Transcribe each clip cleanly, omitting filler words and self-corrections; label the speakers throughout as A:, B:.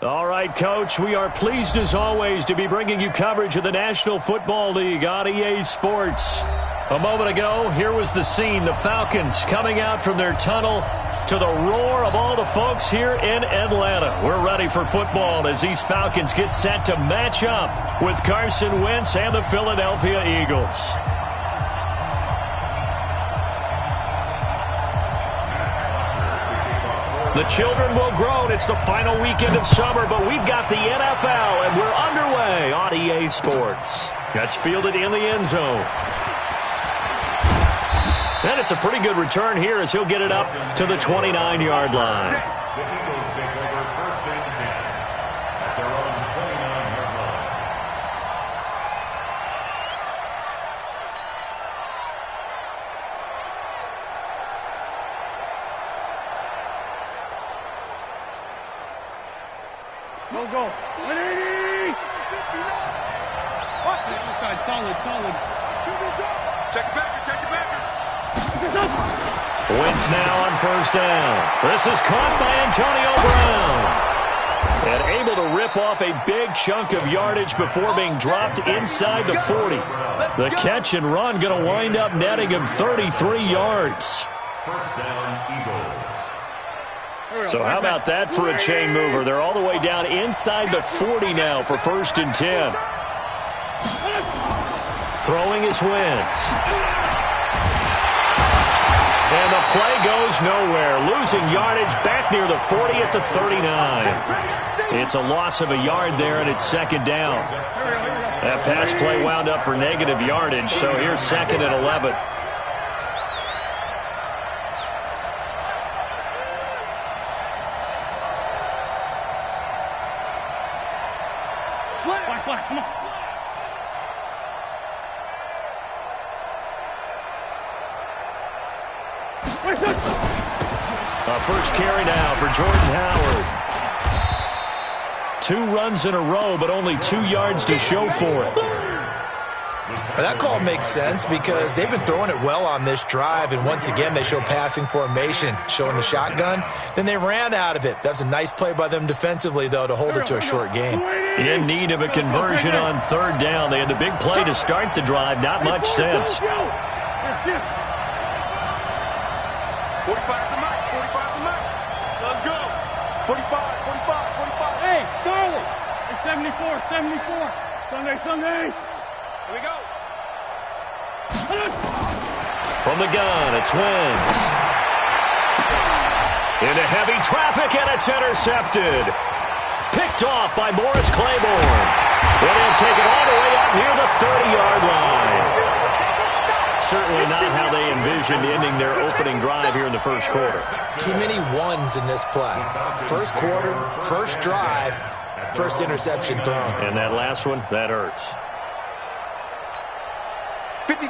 A: All right, Coach, we are pleased as always to be bringing you coverage of the National Football League on EA Sports. A moment ago, here was the scene. The Falcons coming out from their tunnel to the roar of all the folks here in Atlanta. We're ready for football as these Falcons get set to match up with Carson Wentz and the Philadelphia Eagles. The children will groan. It's the final weekend of summer, but we've got the NFL, and we're underway on EA Sports. That's fielded in the end zone. And it's a pretty good return here as he'll get it up to the 29-yard line.
B: The Eagles take over first and 10 at their own 29-yard line.
C: Go. 180! What? Outside, solid.
D: Check it back.
A: Wentz now on first down. This is caught by Antonio Brown. And able to rip off a big chunk of yardage before being dropped inside the 40. The catch and run going to wind up netting him 33 yards.
B: First down, Eagles.
A: So how about that for a chain mover? They're all the way down inside the 40 now for first and 10. Throwing is Wentz. And the play goes nowhere. Losing yardage back near the 40 at the 39. It's a loss of a yard there, and it's second down. That pass play wound up for negative yardage, so here's second and 11.
C: Black, come on.
A: A first carry now for Jordan Howard. 2 runs in a row, but only 2 yards to show for it.
E: But that call makes sense because they've been throwing it well on this drive, and once again they show passing formation, showing the shotgun. Then they ran out of it. That's a nice play by them defensively, though, to hold it to a short gain.
A: In need of a conversion on third down. They had the big play to start the drive. Not much sense.
D: 45 to Mike. Let's go. 45.
C: Hey, Charlie. It's 74. Sunday.
D: Here we go.
A: From the gun, it's Wentz. Into heavy traffic, and it's intercepted. Picked off by Morris Claiborne. And he'll take it all the way out near the 30-yard line. Certainly not how they envisioned ending their opening drive here in the first quarter.
E: Too many ones in this play. First quarter, first drive, first interception thrown.
A: And that last one, that hurts.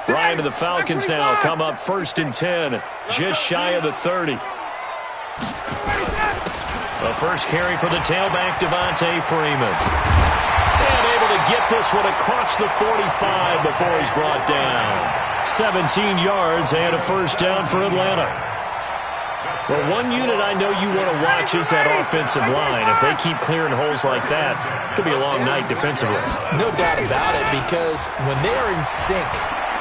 A: Ryan and the Falcons now come up first and 10, just shy of the 30. The first carry for the tailback, Devontae Freeman. And able to get this one across the 45 before he's brought down. 17 yards and a first down for Atlanta. Well, one unit I know you want to watch is that offensive line. If they keep clearing holes like that, it could be a long night defensively.
E: No doubt about it, because when they are in sync,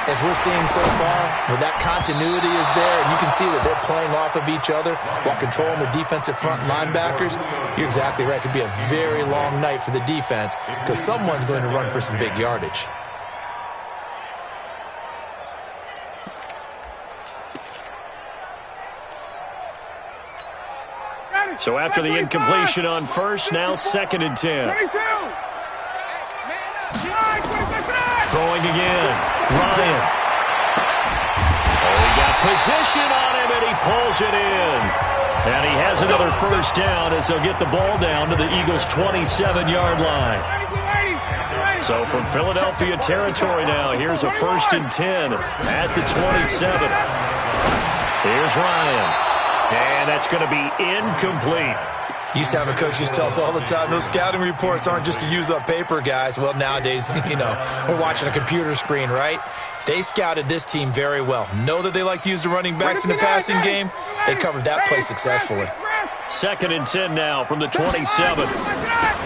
E: as we're seeing so far, when that continuity is there, and you can see that they're playing off of each other while controlling the defensive front linebackers, you're exactly right. It could be a very long night for the defense because someone's going to run for some big yardage.
A: So after the incompletion on first, now second and 10. Throwing again. Ryan. Oh, he got position on him, and he pulls it in. And he has another first down as they'll get the ball down to the Eagles' 27-yard line. So from Philadelphia territory now, here's a first and 10 at the 27. Here's Ryan. And that's going to be incomplete.
E: Used to have a coach used to tell us all the time, those scouting reports aren't just to use up paper, guys. Well, nowadays, we're watching a computer screen, right? They scouted this team very well. Know that they like to use the running backs in the passing game. They covered that play successfully.
A: Second and 10 now from the 27.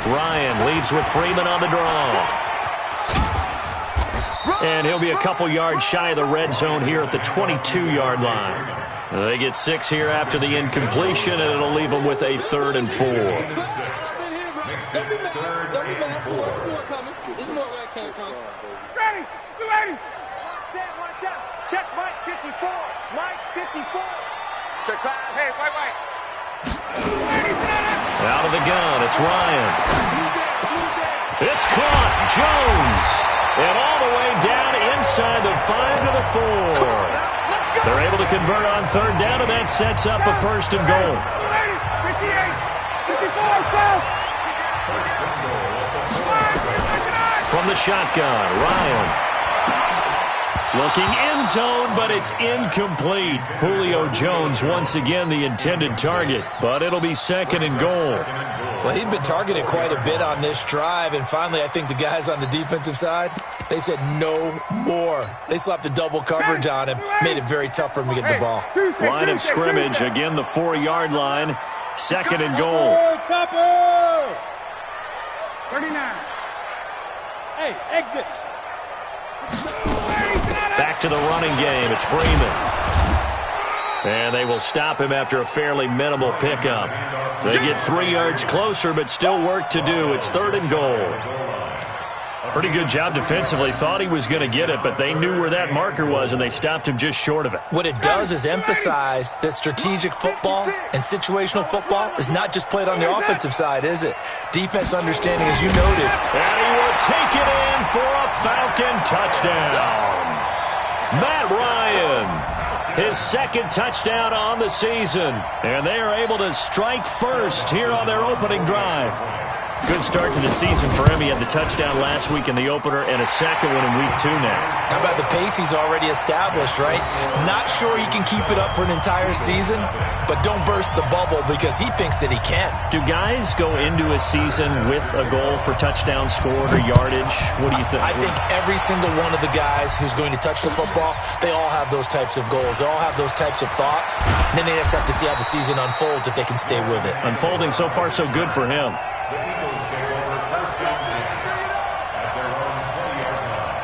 A: Ryan leads with Freeman on the draw. And he'll be a couple yards shy of the red zone here at the 22-yard line. They get 6 here after the incompletion, and it'll leave them with a 3rd and 4.
D: Don't be mad. This is more where I came from.
C: Ready. 280.
D: One set. Check Mike 54. Mike 54. Check back. Hey, white.
A: Out of the gun, it's Ryan. It's caught. Jones. And all the way down inside the 5 to the 4. They're able to convert on 3rd down, and that sets up a 1st and goal.
C: 58. 54. South.
A: From the shotgun, Ryan. Looking end zone, but it's incomplete. Julio Jones once again the intended target, but it'll be 2nd and goal.
E: Well, he'd been targeted quite a bit on this drive, and finally I think the guys on the defensive side, they said no more. They slapped the double coverage on him, made it very tough for him to get the ball.
A: Line of scrimmage, again the 4-yard line, 2nd and goal.
C: Topper. 39. Hey, exit.
A: Back to the running game. It's Freeman. And they will stop him after a fairly minimal pickup. They get 3 yards closer, but still work to do. It's 3rd and goal. Pretty good job defensively. Thought he was going to get it, but they knew where that marker was, and they stopped him just short of it.
E: What it does is emphasize that strategic football and situational football is not just played on the offensive side, is it? Defense understanding, as you noted.
A: And he will take it in for a Falcon touchdown. Matt Ryan, his 2nd touchdown on the season. And they are able to strike first here on their opening drive. Good start to the season for him. He had the touchdown last week in the opener and a 2nd one in week 2 now.
E: How about the pace he's already established, right? Not sure he can keep it up for an entire season, but don't burst the bubble because he thinks that he can.
A: Do guys go into a season with a goal for touchdown scored or yardage? What do you think?
E: I think every single one of the guys who's going to touch the football, they all have those types of goals. They all have those types of thoughts. And then they just have to see how the season unfolds if they can stay with it.
A: Unfolding so far so good for him.
B: The Eagles take over 1st and 10 at their own 20-yard line.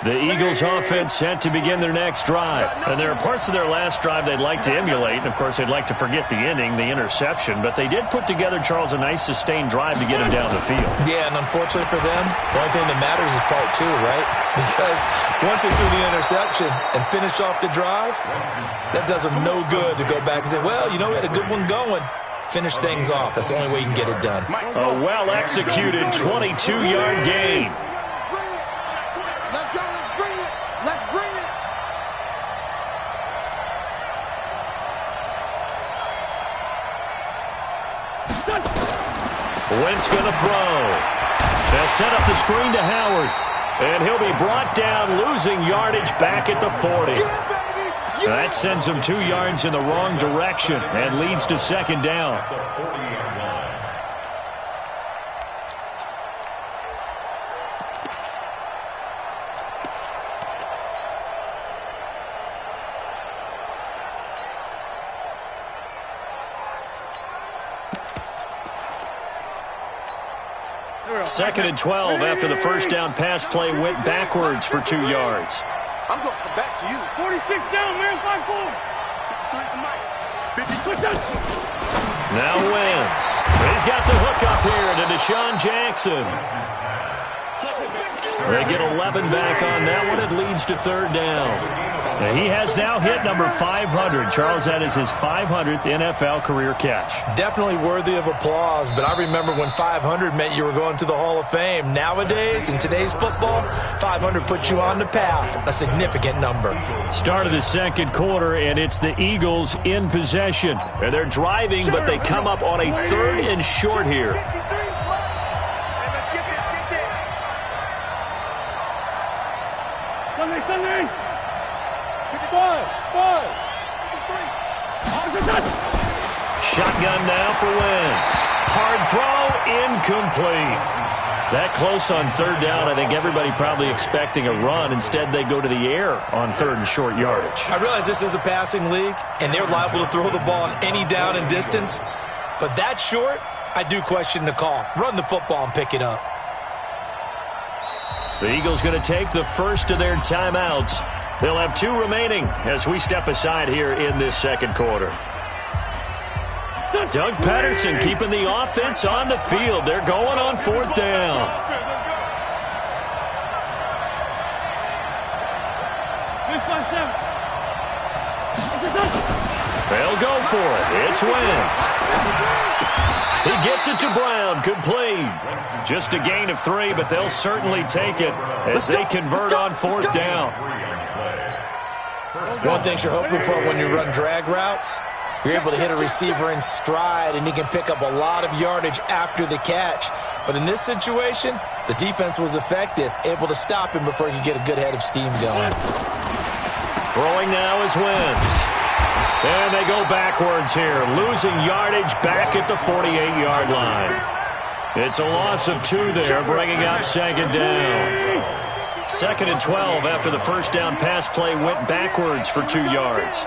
A: The Eagles offense set to begin their next drive. And there are parts of their last drive they'd like to emulate. And, of course, they'd like to forget the inning, the interception. But they did put together, Charles, a nice sustained drive to get him down the field.
E: Yeah, and unfortunately for them, the only thing that matters is part 2, right? Because once they threw the interception and finished off the drive, that does them no good to go back and say, well, you know, we had a good one going. Finish things off. That's the only way you can get it done.
A: A well-executed 22-yard gain.
D: Let's go. Let's bring it. Let's bring it.
A: Wentz going to throw. They'll set up the screen to Howard. And he'll be brought down, losing yardage back at the 40. That sends him 2 yards in the wrong direction and leads to 2nd down. Second and 12 after the first down pass play went backwards for 2 yards.
D: I'm going to come back to you.
C: 46 down, man. 5-4.
D: 53 for Mike. 50.
A: Now Wentz. He's got the hook up here to Deshaun Jackson. They get 11 back on that one. It leads to 3rd down. He has now hit number 500. Charles, that is his 500th NFL career catch.
E: Definitely worthy of applause, but I remember when 500 meant you were going to the Hall of Fame. Nowadays, in today's football, 500 puts you on the path, a significant number.
A: Start of the 2nd quarter, and it's the Eagles in possession. They're driving, but they come up on a 3rd and short here.
C: Sunday. 5.
A: Shotgun now for Wentz. Hard throw, incomplete. That close on third down, I think everybody probably expecting a run. Instead, they go to the air on third and short yardage.
E: I realize this is a passing league, and they're liable to throw the ball on any down and distance. But that short, I do question the call. Run the football and pick it up.
A: The Eagles going to take the first of their timeouts. They'll have 2 remaining as we step aside here in this second quarter. Doug Patterson keeping the offense on the field. They're going on fourth down. They'll go for it. It's Wentz. He gets it to Brown. Complete. Just a gain of 3, but they'll certainly take it as they convert on fourth down.
E: One thing you're hoping for when you run drag routes, you're able to hit a receiver in stride, and he can pick up a lot of yardage after the catch. But in this situation, the defense was effective, able to stop him before he could get a good head of steam going.
A: Throwing now is Wentz. And they go backwards here, losing yardage back at the 48-yard line. It's a loss of 2 there, bringing up second down. 2nd and 12 after the first down pass play went backwards for 2 yards.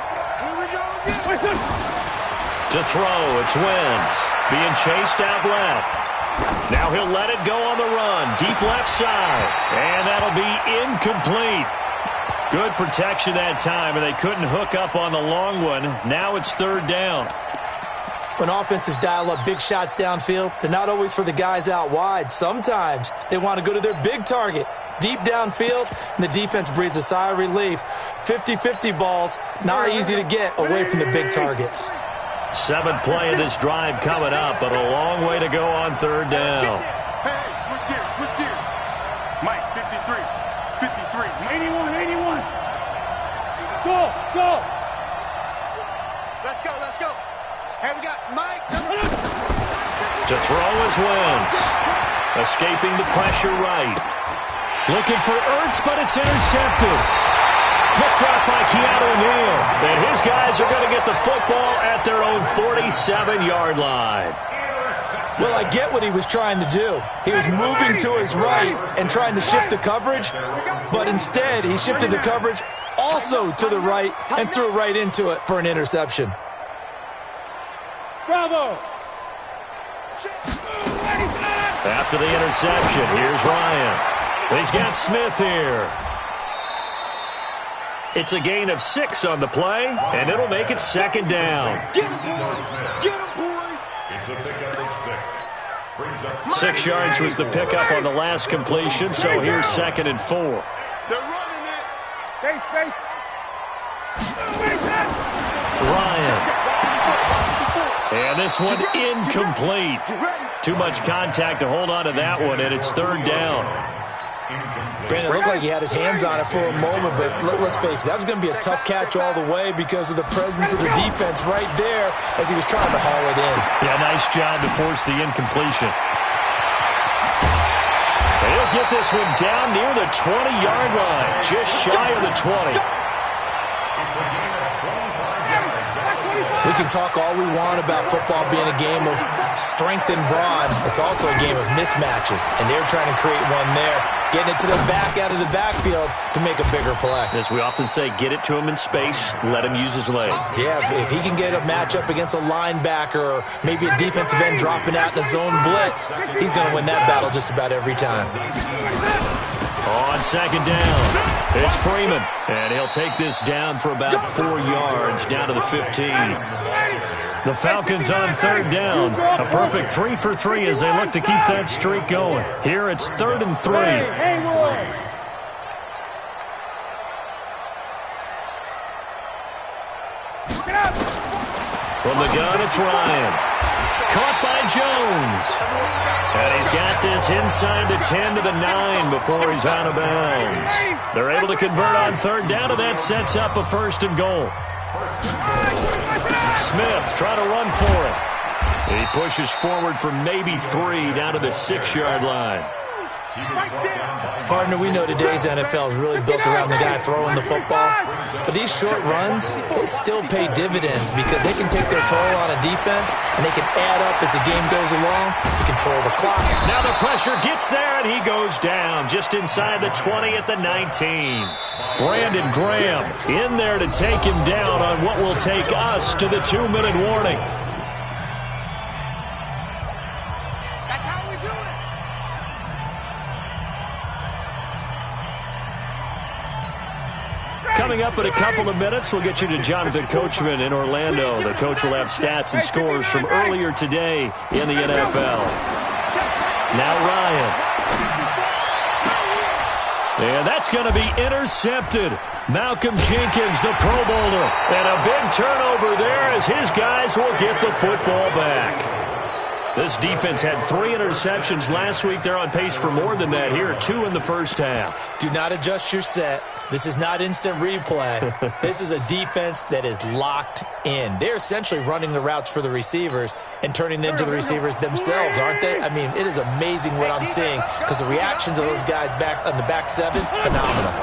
A: To throw, it's Wentz, being chased out left. Now he'll let it go on the run, deep left side, and that'll be incomplete. Good protection that time, and they couldn't hook up on the long one. Now it's third down.
E: When offenses dial up big shots downfield, they're not always for the guys out wide. Sometimes they want to go to their big target, deep downfield, and the defense breathes a sigh of relief. 50-50 balls, not easy to get away from the big targets.
A: 7th play of this drive coming up, but a long way to go on third down.
C: Hey, switch gears. Mike, 53, 81. Go.
D: Let's go. Hey, we got Mike.
A: To throw is Wentz. Escaping the pressure right. Looking for Ertz, but it's intercepted. Picked off by Keanu Neal. And his guys are going to get the football at their own 47-yard line.
E: Well, I get what he was trying to do. He was moving to his right and trying to shift the coverage, but instead he shifted the coverage also to the right and threw right into it for an interception.
C: Bravo.
A: After the interception, here's Ryan. He's got Smith here. It's a gain of 6 on the play, and it'll make it second down.
C: Get him, boy.
B: It's a pickup of 6. Brings up
A: 6 yards was the pickup on the last completion, so here's 2nd and 4.
C: They're running it. Space.
A: Ryan. And this one incomplete. Too much contact to hold on to that one, and it's third down.
E: Brandon, it looked like he had his hands on it for a moment, but let's face it, that was going to be a tough catch all the way because of the presence of the defense right there as he was trying to haul it in.
A: Yeah, nice job to force the incompletion. He'll get this one down near the 20-yard line, just shy of the 20.
E: We can talk all we want about football being a game of strength and brawn. It's also a game of mismatches, and they're trying to create one there, getting it to the back out of the backfield to make a bigger play.
A: As we often say, get it to him in space, let him use his leg.
E: Yeah, if he can get a matchup against a linebacker or maybe a defensive end dropping out in a zone blitz, he's going to win that battle just about every time.
A: On second down, it's Freeman, and he'll take this down for about 4 yards, down to the 15. The Falcons on third down, a perfect 3 for 3 as they look to keep that streak going. Here it's 3rd and 3. From the gun, it's Ryan. Caught by Jones. And he's got this inside the 10 to the 9 before he's out of bounds. They're able to convert on third down, and that sets up a 1st and goal. Smith trying to run for it. He pushes forward for maybe 3 down to the 6-yard line.
E: Partner, we know today's NFL is really built around the guy throwing the football. But these short runs, they still pay dividends because they can take their toll on a defense and they can add up as the game goes along to control the clock.
A: Now the pressure gets there and he goes down just inside the 20 at the 19. Brandon Graham in there to take him down on what will take us to the 2-minute warning. Coming up in a couple of minutes, we'll get you to Jonathan Coachman in Orlando. The coach will have stats and scores from earlier today in the NFL. Now Ryan. And that's going to be intercepted. Malcolm Jenkins, the Pro Bowler. And a big turnover there as his guys will get the football back. This defense had 3 interceptions last week. They're on pace for more than that here, 2 in the first half.
E: Do not adjust your set. This is not instant replay. This is a defense that is locked in. They're essentially running the routes for the receivers and turning into the receivers themselves, aren't they? I mean, it is amazing what I'm seeing because the reactions of those guys back on the back 7, phenomenal.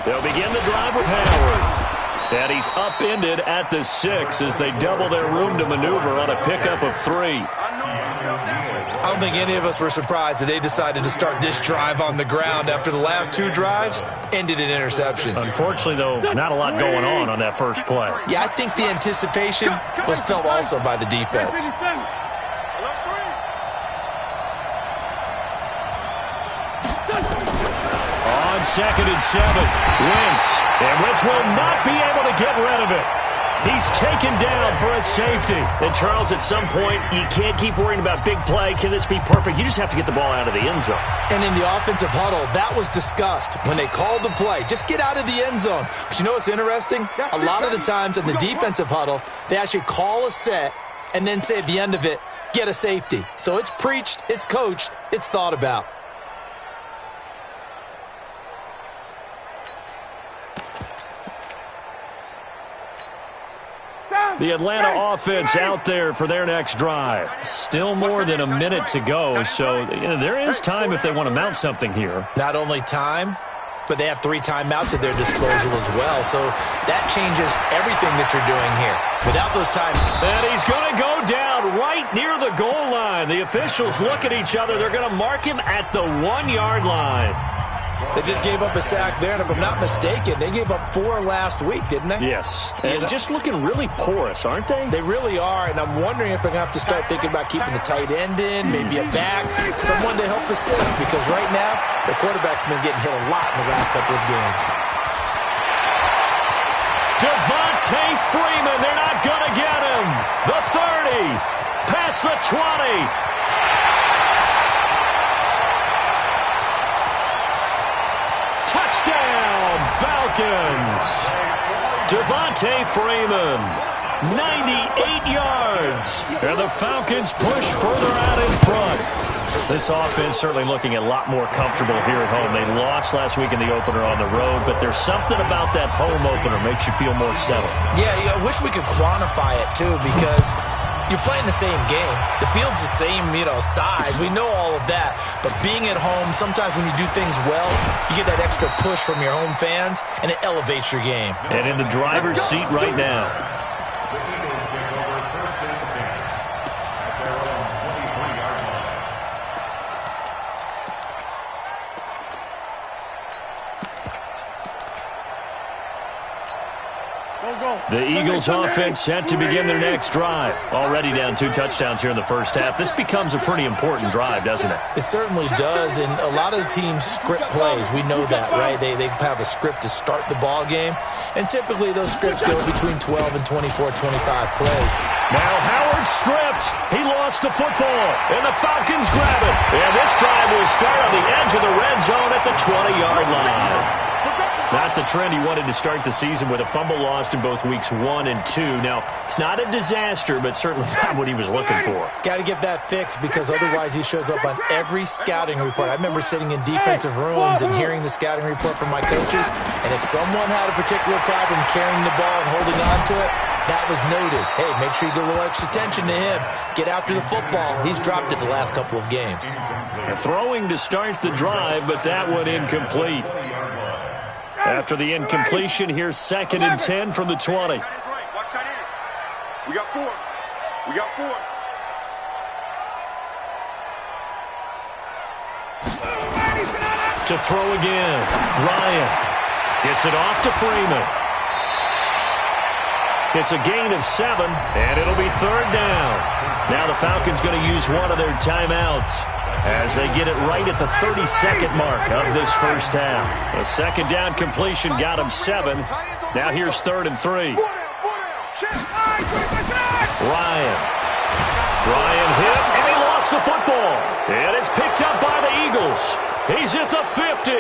A: They'll begin the drive with Howard. And he's upended at the 6 as they double their room to maneuver on a pickup of 3.
E: I don't think any of us were surprised that they decided to start this drive on the ground after the last 2 drives ended in interceptions.
A: Unfortunately, though, not a lot going on that first play.
E: Yeah, I think the anticipation was felt also by the defense.
A: On 2nd and 7, Wentz. And Wentz will not be able to get rid of it. He's taken down for a safety. And, Charles, at some point, you can't keep worrying about big play. Can this be perfect? You just have to get the ball out of the end zone.
E: And in the offensive huddle, that was discussed when they called the play. Just get out of the end zone. But you know what's interesting? A lot of the times in the defensive huddle, they actually call a set and then say at the end of it, get a safety. So it's preached, it's coached, it's thought about.
A: The Atlanta offense out there for their next drive. Still more than a minute to go, so there is time if they want to mount something here.
E: Not only time, but they have 3 timeouts at their disposal as well, so that changes everything that you're doing here. Without those times.
A: And he's going to go down right near the goal line. The officials look at each other. They're going to mark him at the 1-yard line.
E: They just gave up a sack there, and if I'm not mistaken, they gave up 4 last week, didn't they?
A: Yes. And just looking really porous, aren't they?
E: They really are, and I'm wondering if they're going to have to start thinking about keeping the tight end in, maybe a back, someone to help assist, because right now, their quarterback's been getting hit a lot in the last couple of games.
A: Devontae Freeman, they're not going to get him. The 30, past the 20. Touchdown, Falcons. Devontae Freeman, 98 yards. And the Falcons push further out in front. This offense certainly looking a lot more comfortable here at home. They lost last week in the opener on the road, but there's something about that home opener makes you feel more settled.
E: Yeah, I wish we could quantify it, too, because you're playing the same game. The field's the same, size. We know all of that. But being at home, sometimes when you do things well, you get that extra push from your home fans, and it elevates your game.
A: And in the driver's seat right now.
B: The Eagles take over 1st and 10 at their own 23-yard line.
A: The Eagles offense set to begin their next drive. Already down 2 touchdowns here in the first half. This becomes a pretty important drive, doesn't it?
E: It certainly does, and a lot of the teams script plays. We know that, right? They have a script to start the ball game, and typically those scripts go between 12 and 24, 25 plays.
A: Now Howard stripped. He lost the football, and the Falcons grab it. And this drive will start on the edge of the red zone at the 20-yard line. Not the trend he wanted to start the season with a fumble lost in both weeks 1 and 2. Now, it's not a disaster, but certainly not what he was looking for.
E: Got to get that fixed because otherwise he shows up on every scouting report. I remember sitting in defensive rooms and hearing the scouting report from my coaches, and if someone had a particular problem carrying the ball and holding on to it, That was noted. Hey, make sure you give a little extra attention to him. Get after the football. He's dropped it the last couple of games.
A: Throwing to start the drive, but that one incomplete. After the incompletion, here's 2nd and 10 from the 20.
C: We got 4. We got 4.
A: To throw again. Ryan gets it off to Freeman. It's a gain of 7, and it'll be 3rd down. Now the Falcons going to use one of their timeouts as they get it right at the 32nd mark of this first half. A 2nd down completion got him 7. Now here's 3rd and 3. Ryan hit, and he lost the football. And it's picked up by the Eagles. He's at the 50,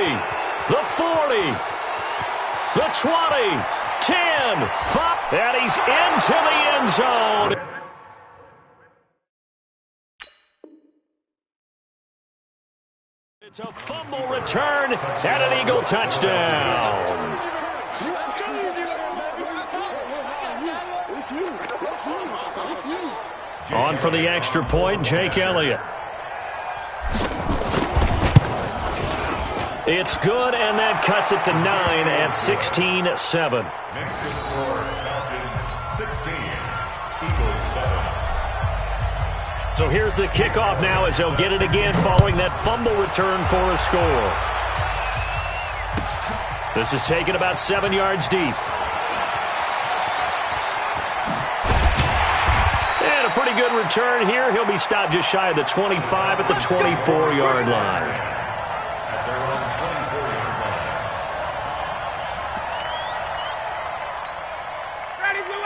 A: the 40, the 20, 10, 5, and he's into the end zone. It's a fumble return and an Eagle touchdown. On for the extra point, Jake Elliott. It's good, and that cuts it to 9 at 16-7.
B: Next to score, Falcons 16, Eagles 7.
A: So here's the kickoff now as they'll get it again following that fumble return for a score. This is taken about 7 yards deep. And a pretty good return here. He'll be stopped just shy of the 25 at the 24-yard line.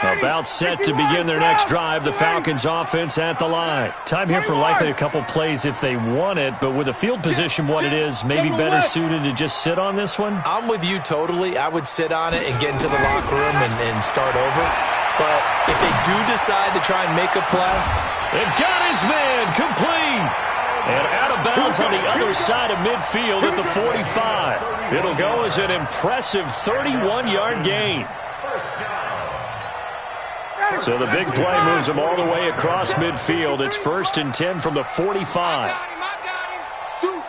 A: About set to begin their next drive. The Falcons offense at the line. Time here for likely a couple plays if they want it, but with the field position what it is, maybe better suited to just sit on this one?
E: I'm with you totally. I would sit on it and get into the locker room and start over. But if they do decide to try and make a play.
A: They've got his man complete. And out of bounds on the other side of midfield at the 45. It'll go as an impressive 31-yard gain. So the big play moves them all the way across midfield. It's 1st and 10 from the 45.
C: Deuce.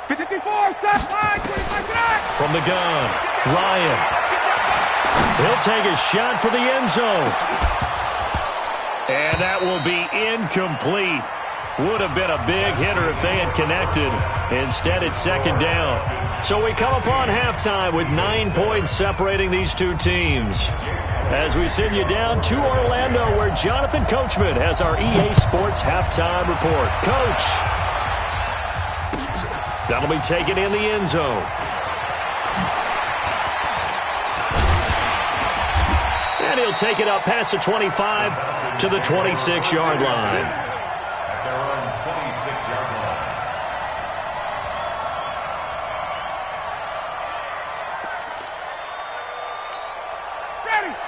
C: 54,
A: from the gun, Ryan. He'll take a shot for the end zone. And that will be incomplete. Would have been a big hitter if they had connected. Instead, it's 2nd down. So we come upon halftime with 9 points separating these two teams. As we send you down to Orlando, where Jonathan Coachman has our EA Sports halftime report. Coach. That'll be taken in the end zone. And he'll take it up past the 25 to the 26-yard line.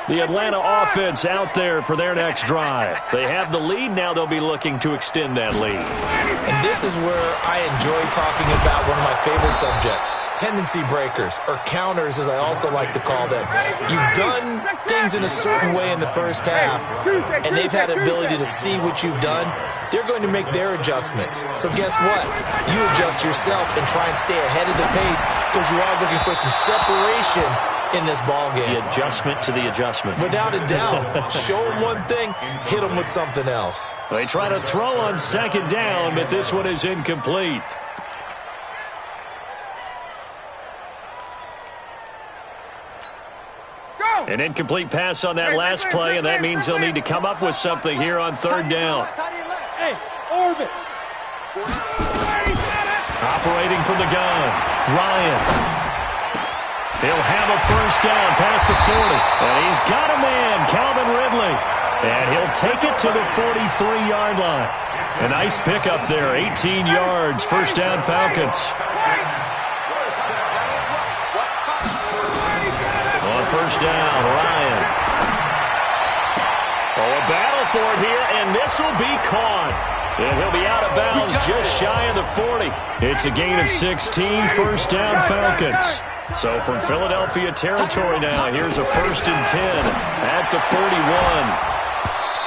A: The Atlanta offense out there for their next drive. They have the lead. Now they'll be looking to extend that lead.
E: And this is where I enjoy talking about one of my favorite subjects, tendency breakers, or counters as I also like to call them. You've done things in a certain way in the first half, and they've had the ability to see what you've done. They're going to make their adjustments. So guess what? You adjust yourself and try and stay ahead of the pace because you are looking for some separation in this ball game.
A: The adjustment to the adjustment.
E: Without a doubt. Show them one thing, hit them with something else.
A: They try to throw on 2nd down, but this one is incomplete. An incomplete pass on that last play, and that means they'll need to come up with something here on 3rd down.
D: Hey, orbit.
A: Operating from the gun, Ryan. He'll have a first down past the 40. And he's got a man, Calvin Ridley. And he'll take it to the 43-yard line. A nice pickup there, 18 yards, first down Falcons. On first down, Ryan. Oh, a battle for it here, and this will be caught. And he'll be out of bounds just shy of the 40. It's a gain of 16, first down Falcons. So from Philadelphia territory now, here's a 1st and 10 at the 41.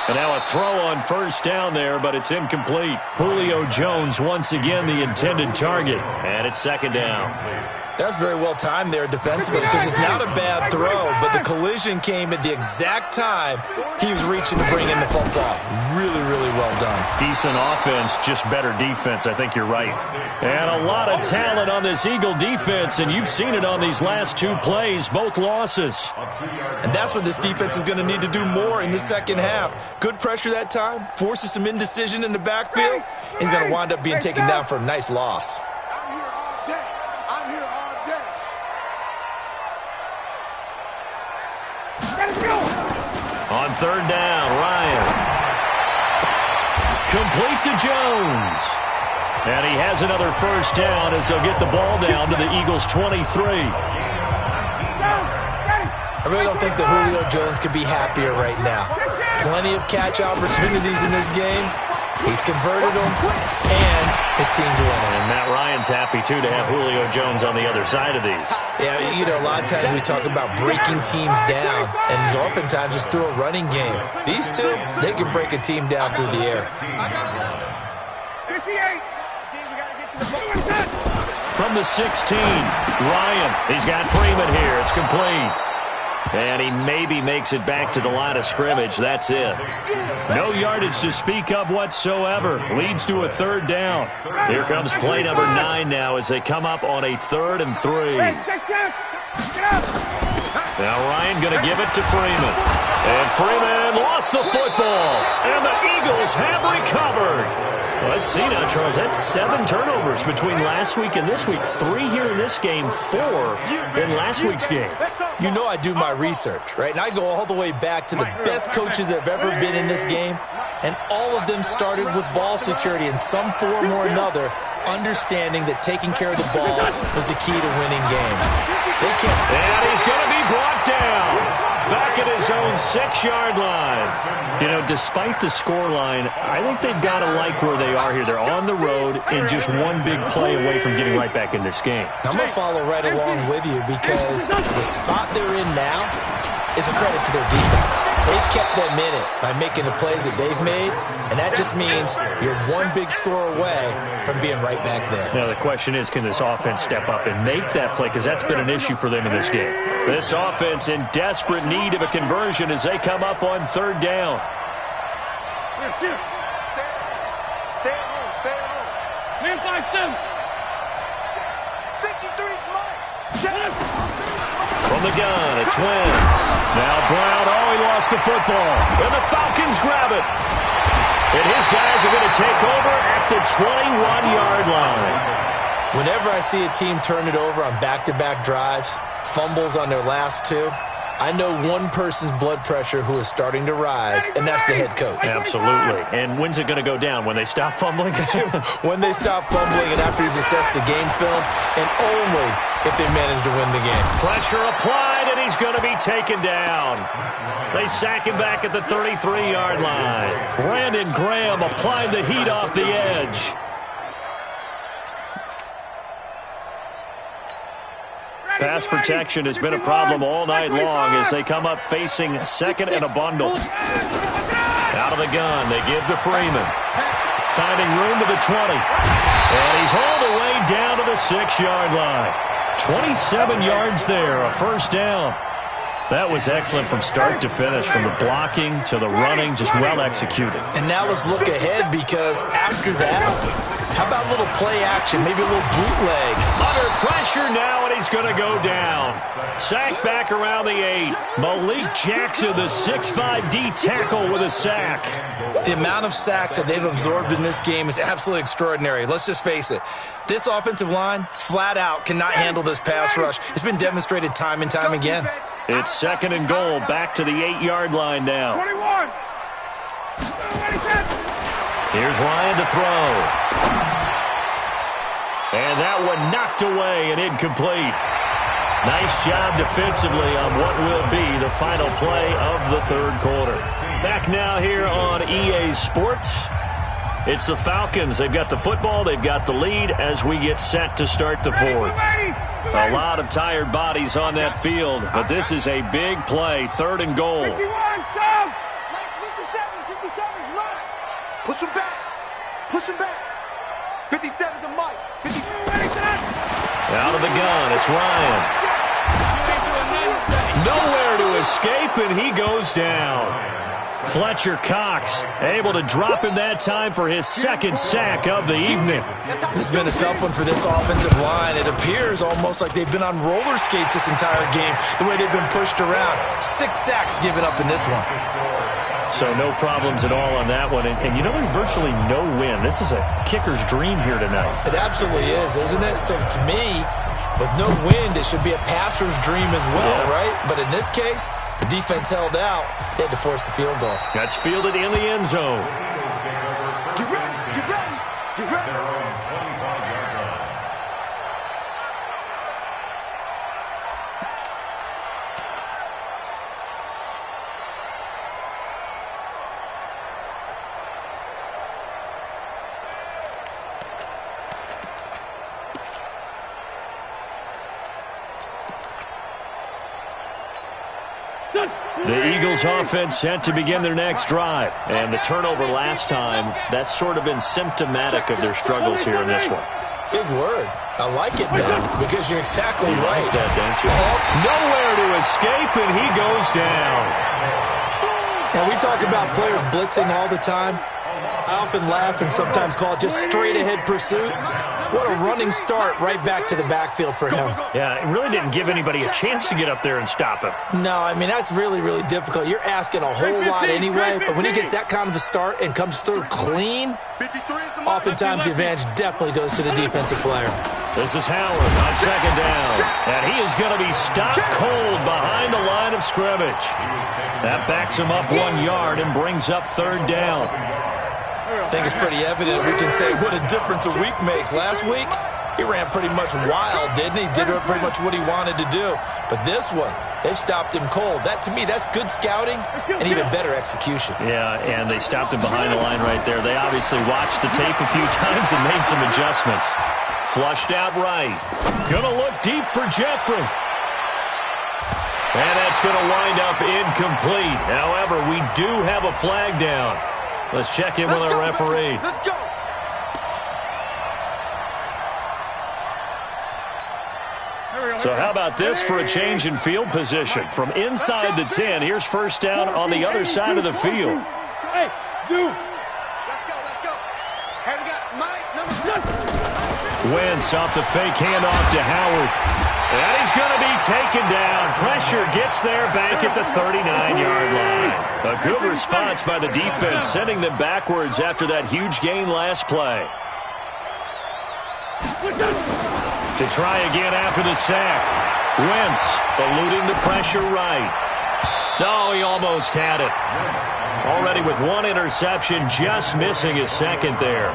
A: And now a throw on first down there, but it's incomplete. Julio Jones once again the intended target. And it's 2nd down.
E: That's very well timed there defensively because it's not a bad throw, but the collision came at the exact time he was reaching to bring in the football. Really, really well done.
A: Decent offense, just better defense. I think you're right. And a lot of talent on this Eagle defense, and you've seen it on these last 2 plays, both losses.
E: And that's what this defense is going to need to do more in the second half. Good pressure that time, forces some indecision in the backfield. He's going to wind up being taken down for a nice loss.
A: On 3rd down, Ryan. Complete to Jones. And he has another first down as they'll get the ball down to the Eagles' 23.
E: I really don't think that Julio Jones could be happier right now. Plenty of catch opportunities in this game. He's converted them, and his team's winning.
A: And Matt Ryan's happy, too, to have Julio Jones on the other side of these.
E: Yeah, you know, a lot of times we talk about breaking teams down, and oftentimes just through a running game. These two, they can break a team down through the air.
D: 58.
A: From the 16, Ryan. He's got Freeman here. It's complete. And he maybe makes it back to the line of scrimmage. That's it. No yardage to speak of whatsoever. Leads to a 3rd down. Here comes play number 9 now as they come up on a 3rd and 3. Now Ryan going to give it to Freeman. And Freeman lost the football. And the Eagles have recovered. Well, let's see now, Charles. That's 7 turnovers between last week and this week. 3 here in this game, 4 in last week's game.
E: You know I do my research, right? And I go all the way back to the best coaches that have ever been in this game. And all of them started with ball security in some form or another, understanding that taking care of the ball was the key to winning games. They can't.
A: And he's going to be brought down. Back at his own 6-yard line. You know, despite the scoreline, I think they've got to like where they are here. They're on the road and just one big play away from getting right back in this game.
E: I'm going to follow right along with you because the spot they're in now is a credit to their defense. They've kept them in it by making the plays that they've made, and that just means you're one big score away from being right back there.
A: Now, the question is, can this offense step up and make that play? Because that's been an issue for them in this game. This offense in desperate need of a conversion as they come up on 3rd down.
C: Stay at home. Stay at home.
D: Man, 5-2.
C: 53's Mike. Check.
A: From the gun, it's Wentz. Now Brown, he lost the football. And the Falcons grab it. And his guys are going to take over at the 21-yard line.
E: Whenever I see a team turn it over on back-to-back drives, fumbles on their last 2, I know one person's blood pressure who is starting to rise, and that's the head coach.
A: Absolutely. And when's it going to go down? When they stop fumbling?
E: When they stop fumbling and after he's assessed the game film, and only if they manage to win the game.
A: Pressure applied, and he's going to be taken down. They sack him back at the 33-yard line. Brandon Graham applied the heat off the edge. Pass protection has been a problem all night long as they come up facing 2nd and a bundle. Out of the gun, they give to Freeman. Finding room to the 20. And he's all the way down to the 6-yard line. 27 yards there, a first down. That was excellent from start to finish, from the blocking to the running, just well executed.
E: And now let's look ahead because after that, how about a little play action, maybe a little bootleg?
A: Under pressure now, and he's going to go down. Sack back around the 8. Malik Jackson, the 6'5" D tackle with a sack.
E: The amount of sacks that they've absorbed in this game is absolutely extraordinary. Let's just face it. This offensive line, flat out, cannot handle this pass rush. It's been demonstrated time and time again.
A: It's 2nd and goal, back to the 8-yard line now.
D: 21.
A: Here's Ryan to throw. And that one knocked away and incomplete. Nice job defensively on what will be the final play of the 3rd quarter. Back now here on EA Sports. It's the Falcons. They've got the football. They've got the lead as we get set to start the fourth. A lot of tired bodies on that field, but this is a big play. 3rd and goal.
D: 57, 57's mine.
C: Push him back. Push him back. 57 to Mike. 57.
A: Out of the gun, it's Ryan. Nowhere to escape, and he goes down. Fletcher Cox able to drop in that time for his 2nd sack of the evening.
E: This has been a tough one for this offensive line. It appears almost like they've been on roller skates this entire game, the way they've been pushed around. 6 sacks given up in this one.
A: So no problems at all on that one. And you know, there's virtually no win. This is a kicker's dream here tonight.
E: It absolutely is, isn't it? So to me, with no wind, it should be a passer's dream as well, right? But in this case, the defense held out. They had to force the field goal.
A: That's fielded in the end zone.
C: Get ready. Get ready. Get ready.
B: Their own 25-yard line.
A: The Eagles offense set to begin their next drive. And the turnover last time, that's sort of been symptomatic of their struggles here in this one.
E: Big word. I like it, Ben, because you're exactly right.
A: Like that, don't you? Nowhere to escape, and he goes down.
E: Now, we talk about players blitzing all the time. I often laugh and sometimes call it just straight-ahead pursuit. What a running start right back to the backfield for him.
A: Yeah, it really didn't give anybody a chance to get up there and stop him.
E: No, I mean, that's really, really difficult. You're asking a whole lot anyway, but when he gets that kind of a start and comes through clean, oftentimes the advantage definitely goes to the defensive player.
A: This is Howard on 2nd down, and he is going to be stopped cold behind the line of scrimmage. That backs him up 1 yard and brings up 3rd down.
E: I think it's pretty evident. We can say what a difference a week makes. Last week, he ran pretty much wild, didn't he? Did pretty much what he wanted to do. But this one, they stopped him cold. That, to me, that's good scouting and even better execution.
A: Yeah, and they stopped him behind the line right there. They obviously watched the tape a few times and made some adjustments. Flushed out right. Gonna look deep for Jeffrey. And that's going to wind up incomplete. However, we do have a flag down. Let's check in with our referee.
C: Let's go.
A: So how about this for a change in field position? From inside the 10, here's 1st down on the other side of the field.
D: Hey, Zoo.
C: Let's go. Hey, we got Mike, number 1.
A: Wentz off the fake handoff to Howard. And he's going to be taken down. Pressure gets there back at the 39-yard line. A good response by the defense, sending them backwards after that huge gain last play. To try again after the sack. Wentz eluding the pressure right. No, he almost had it. Already with 1 interception, just missing his 2nd there.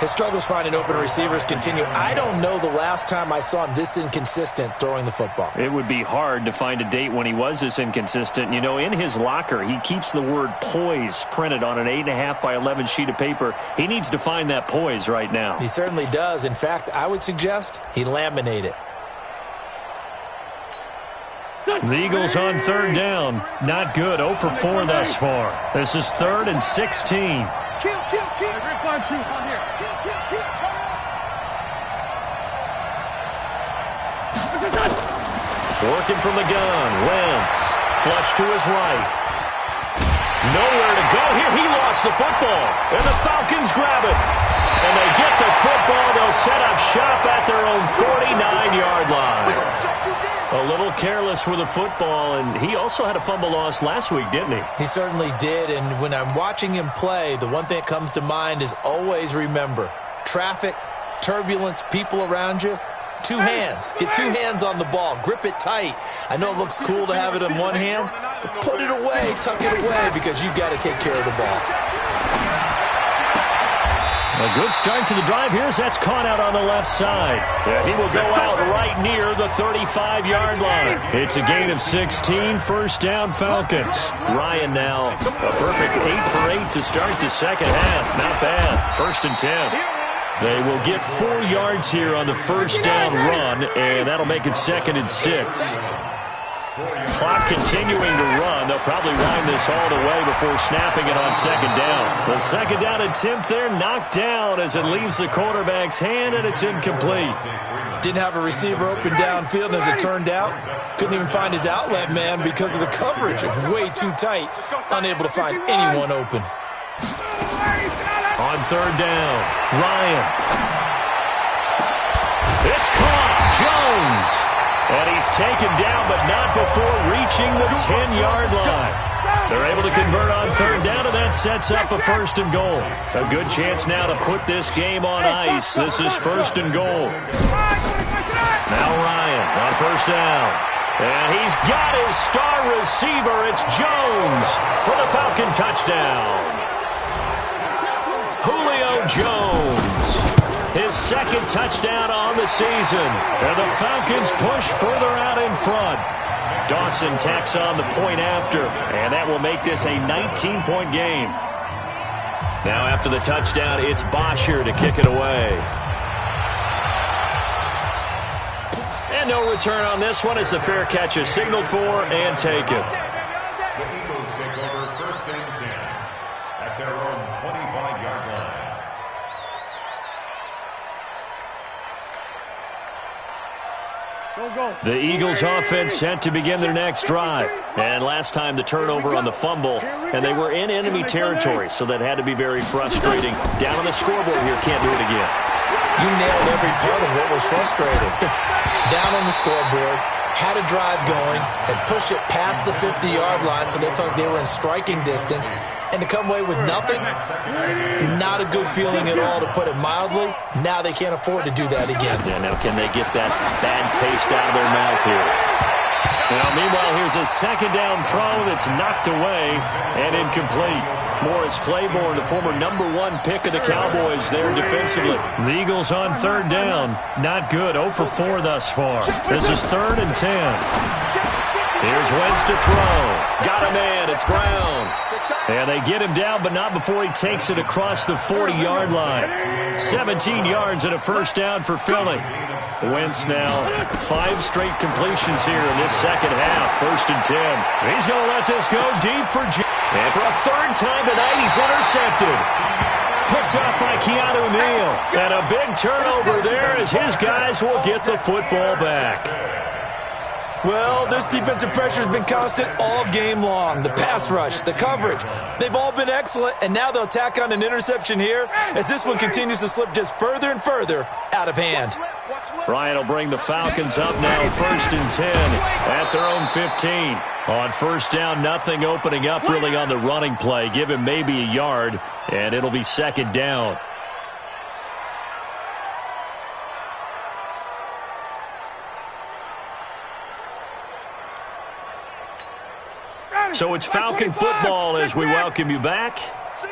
E: His struggles finding open receivers continue. I don't know the last time I saw him this inconsistent throwing the football.
A: It would be hard to find a date when he was this inconsistent. You know, in his locker, he keeps the word poise printed on an 8.5 by 11 sheet of paper. He needs to find that poise right now.
E: He certainly does. In fact, I would suggest he laminate it.
A: The Eagles on 3rd down. Not good. 0 for 4 thus far. This is 3rd and 16.
C: Kill.
A: Working from the gun. Wentz. Flush to his right. Nowhere to go here. He lost the football. And the Falcons grab it. And they get the football. They'll set up shop at their own 49-yard line. A little careless with the football, and he also had a fumble loss last week, didn't he?
E: He certainly did, and when I'm watching him play, the one thing that comes to mind is always remember, traffic, turbulence, people around you, 2 hands. Get 2 hands on the ball. Grip it tight. I know it looks cool to have it in one hand, but put it away, tuck it away, because you've got to take care of the ball.
A: A good start to the drive here as that's caught out on the left side. Yeah, he will go out right near the 35-yard line. It's a gain of 16, first down Falcons. Ryan now a perfect 8 for 8 to start the second half. Not bad. First and 10. They will get 4 yards here on the first down run, and that'll make it second and 6. Clock continuing to run. They'll probably wind this all the way before snapping it on second down. The second down attempt there knocked down as it leaves the quarterback's hand, and it's incomplete.
E: Didn't have a receiver open downfield, and as it turned out, couldn't even find his outlet man because of the coverage. It was way too tight, unable to find anyone open.
A: On third down, Ryan. It's caught. Jones. And he's taken down, but not before reaching the 10-yard line. They're able to convert on third down, and that sets up a first and goal. A good chance now to put this game on ice. This is first and goal. Now Ryan on first down. And he's got his star receiver. It's Jones for the Falcon touchdown. Julio Jones. His second touchdown on the season. And the Falcons push further out in front. Dawson tacks on the point after. And that will make this a 19-point game. Now after the touchdown, it's Bosher to kick it away. And no return on this one as the fair catch is signaled for and taken.
B: The Eagles take over first and 10 at their own 25-yard line.
A: The Eagles offense set to begin their next drive. And last time the turnover on the fumble, and they were in enemy territory, so that had to be very frustrating. Down on the scoreboard here, can't do it again.
E: You nailed every part of what was frustrating. Down on the scoreboard, had a drive going, had pushed it past the 50-yard line so they thought they were in striking distance, and to come away with nothing, not a good feeling at all, to put it mildly. Now they can't afford to do that again.
A: Yeah, now can they get that bad taste out of their mouth here? Now, meanwhile, here's a second down throw that's knocked away and incomplete. Morris Claiborne, the former #1 pick of the Cowboys there defensively. The Eagles on third down. Not good. 0 for 4 thus far. This is 3rd and 10. Here's Wentz to throw. Got a man. It's Brown. And they get him down, but not before he takes it across the 40-yard line. 17 yards and a first down for Philly. Wentz now 5 straight completions here in this second half. 1st and 10. He's going to let this go deep for and for a third time tonight, he's intercepted. Picked up by Keanu Neal. And a big turnover there as his guys will get the football back.
E: Well, this defensive pressure has been constant all game long. The pass rush, the coverage, they've all been excellent, and now they'll tack on an interception here as this one continues to slip just further and further out of hand.
A: Ryan will bring the Falcons up now, 1st and 10 at their own 15. On first down, nothing opening up really on the running play. Give him maybe a yard, and it'll be second down. So it's Falcon football as we welcome you back.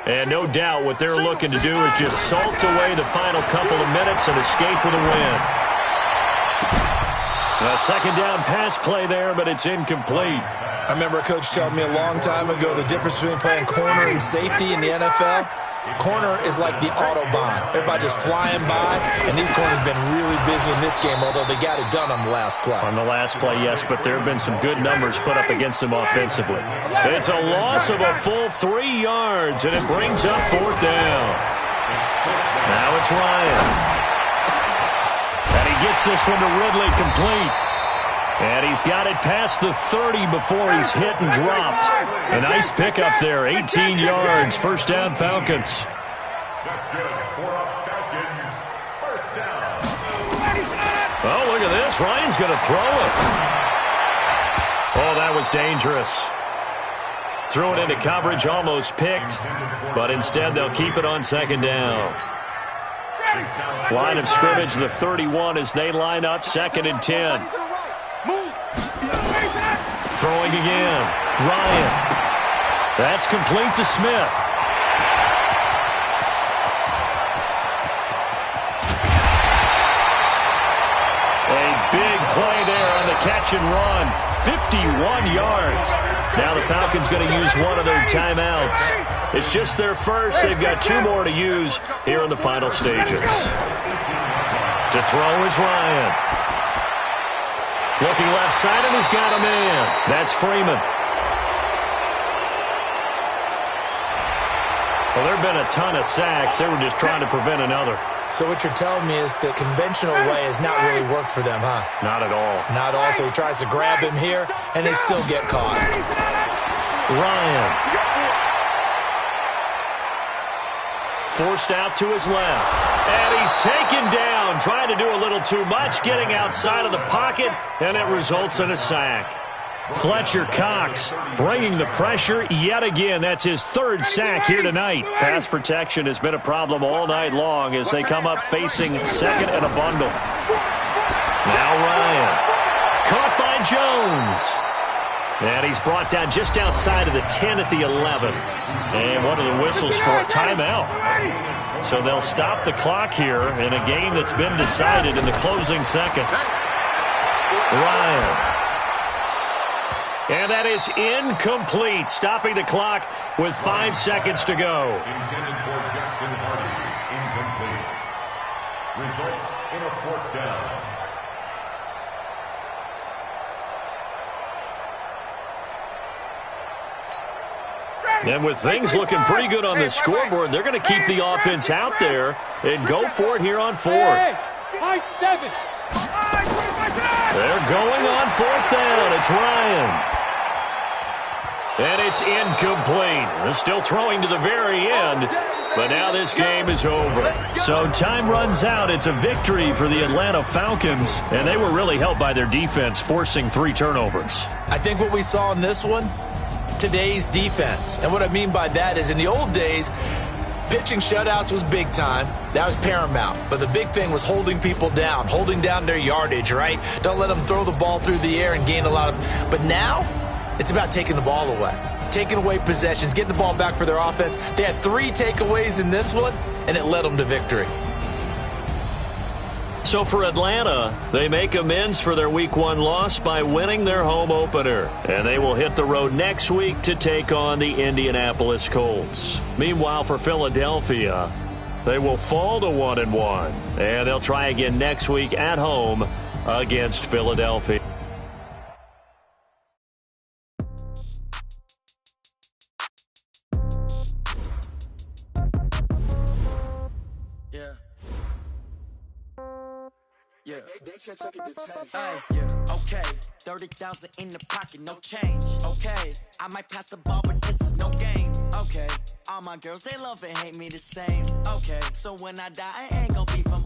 A: And no doubt what they're looking to do is just salt away the final couple of minutes and escape with a win. A second down pass play there, but it's incomplete.
E: I remember a coach telling me a long time ago the difference between playing corner and safety in the NFL. Corner is like the Autobahn. Everybody just flying by, and these corners have been really busy in this game, although they got it done on the last play.
A: On the last play, yes, but there have been some good numbers put up against them offensively. It's a loss of a full 3 yards, and it brings up 4th down. Now it's Ryan. And he gets this one to Ridley complete. And he's got it past the 30 before he's hit and dropped. A nice pickup there, 18 yards, first down Falcons.
B: That's good for Falcons. First down.
A: Oh, look at this. Ryan's going to throw it. Oh, that was dangerous. Threw it into coverage, almost picked. But instead, they'll keep it on second down. Line of scrimmage, the 31 as they line up, 2nd and 10. Throwing again. Ryan. That's complete to Smith. catch and run. 51 yards. Now the Falcons going to use one of their timeouts. It's just their first. They've got 2 more to use here in the final stages. To throw is Ryan. Looking left side, and he's got a man. That's Freeman. Well, there have been a ton of sacks. They were just trying to prevent another.
E: So what you're telling me is the conventional way has not really worked for them, huh?
A: Not at all.
E: Not all. So he tries to grab him here, and they still get caught.
A: Ryan. Forced out to his left. And he's taken down, trying to do a little too much, getting outside of the pocket, and it results in a sack. Fletcher Cox bringing the pressure yet again. That's his 3rd sack here tonight. Pass protection has been a problem all night long as they come up facing second and a bundle. Now Ryan. Caught by Jones. And he's brought down just outside of the 10 at the 11. And one of the whistles for a timeout. So they'll stop the clock here in a game that's been decided in the closing seconds. Ryan. And that is incomplete, stopping the clock with 5 seconds to go.
B: Intended for Justin Hardy. Incomplete. Results in a 4th down.
A: And with things looking pretty good on the scoreboard, they're going to keep the offense out there and go for it here on 4th. They're going on 4th down. It's Ryan. And it's incomplete. They're still throwing to the very end, but now this game is over. So time runs out. It's a victory for the Atlanta Falcons, and they were really helped by their defense, forcing 3 turnovers.
E: I think what we saw in this one, today's defense. And what I mean by that is in the old days, pitching shutouts was big time. That was paramount. But the big thing was holding people down, holding down their yardage, right? Don't let them throw the ball through the air and gain a lot of... But now, it's about taking the ball away. Taking away possessions, getting the ball back for their offense. They had 3 takeaways in this one, and it led them to victory.
A: So for Atlanta, they make amends for their Week 1 loss by winning their home opener. And they will hit the road next week to take on the Indianapolis Colts. Meanwhile, for Philadelphia, they will fall to 1-1. And they'll try again next week at home against Philadelphia.
F: Yeah. Okay. 30,000 in the pocket, no change. Okay. I might pass the ball, but this is no game. Okay. All my girls, they love and hate me the same. Okay. So when I die, I ain't gonna be from